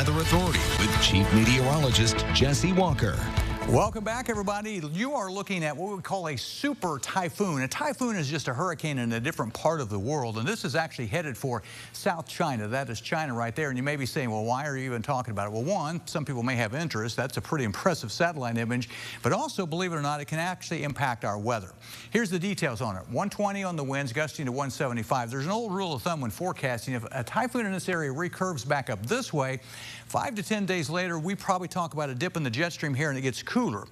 Weather Authority with Chief Meteorologist Jesse Walker. Welcome back, everybody. You are looking at what we call a super typhoon. A typhoon is just a hurricane in a different part of the world, and this is actually headed for South China. That is China right there, and you may be saying, well, why are you even talking about it? Well, one, some people may have interest. That's a pretty impressive satellite image, but also, believe it or not, it can actually impact our weather. Here's the details on it. 120 on the winds, gusting to 175. There's an old rule of thumb when forecasting. If a typhoon in this area recurves back up this way, 5 to 10 days later, we probably talk about a dip in the jet stream here, and it gets cooler.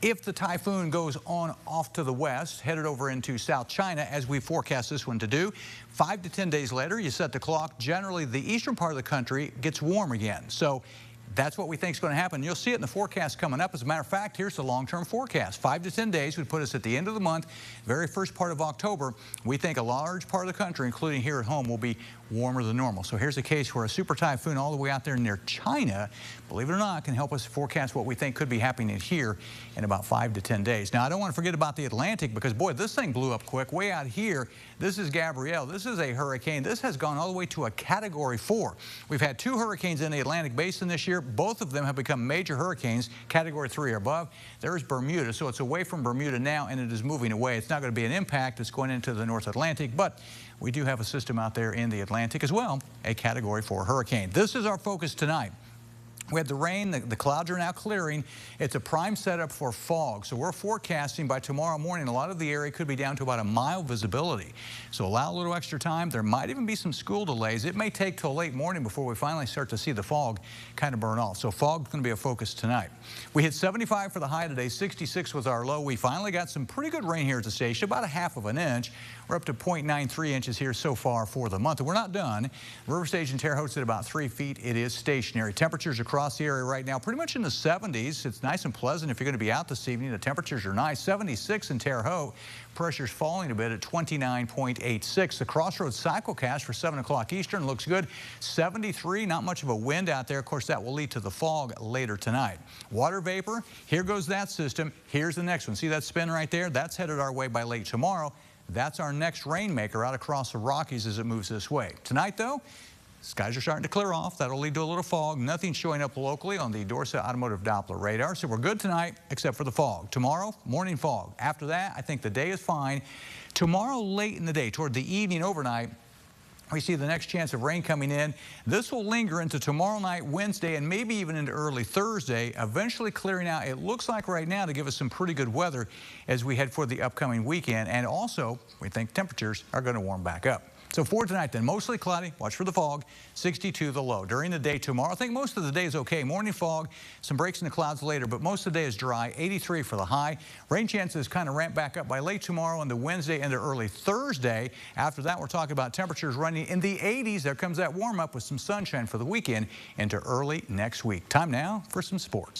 If the typhoon goes on off to the west, headed over into South China, as we forecast this one to do, 5 to 10 days later, you set the clock. Generally, the eastern part of the country gets warm again. So that's what we think is going to happen. You'll see it in the forecast coming up. As a matter of fact, here's the long-term forecast. 5 to 10 days would put us at the end of the month, very first part of October. We think a large part of the country, including here at home, will be warmer than normal. So here's a case where a super typhoon all the way out there near China, believe it or not, can help us forecast what we think could be happening here in about 5 to 10 days. Now, I don't want to forget about the Atlantic because, boy, this thing blew up quick. Way out here, this is Gabrielle. This is a hurricane. This has gone all the way to a Category 4. We've had 2 hurricanes in the Atlantic Basin this year. Both of them have become major hurricanes, Category 3 or above. There's Bermuda, so it's away from Bermuda now, and it is moving away. It's not going to be an impact. It's going into the North Atlantic, but we do have a system out there in the Atlantic as well, a Category 4 hurricane. This is our focus tonight. We had the rain, the clouds are now clearing. It's a prime setup for fog. So we're forecasting by tomorrow morning, a lot of the area could be down to about a mile visibility. So allow a little extra time. There might even be some school delays. It may take till late morning before we finally start to see the fog kind of burn off. So fog is going to be a focus tonight. We hit 75 for the high today, 66 was our low. We finally got some pretty good rain here at the station, about a half of an inch. We're up to 0.93 inches here so far for the month. And we're not done. River Station Terre Haute's at about 3 feet. It is stationary. Temperatures across the area right now pretty much in the 70s. It's nice and pleasant if you're going to be out this evening. The temperatures are nice. 76 in Terre Haute. Pressure's falling a bit at 29.86. The Crossroads Cyclecast for 7 o'clock Eastern looks good. 73, not much of a wind out there. Of course, that will lead to the fog later tonight. Water vapor, here goes that system. Here's the next one. See that spin right there? That's headed our way by late tomorrow. That's our next rainmaker out across the Rockies as it moves this way. Tonight, though, skies are starting to clear off. That'll lead to a little fog. Nothing showing up locally on the Dorset Automotive Doppler radar. So we're good tonight, except for the fog. Tomorrow, morning fog. After that, I think the day is fine. Tomorrow, late in the day, toward the evening, overnight, we see the next chance of rain coming in. This will linger into tomorrow night, Wednesday, and maybe even into early Thursday, eventually clearing out. It looks like right now to give us some pretty good weather as we head for the upcoming weekend. And also, we think temperatures are going to warm back up. So for tonight then, mostly cloudy, watch for the fog, 62 the low. During the day tomorrow, I think most of the day is okay. Morning fog, some breaks in the clouds later, but most of the day is dry, 83 for the high. Rain chances kind of ramp back up by late tomorrow and the Wednesday into early Thursday. After that, we're talking about temperatures running in the 80s. There comes that warm up with some sunshine for the weekend into early next week. Time now for some sports.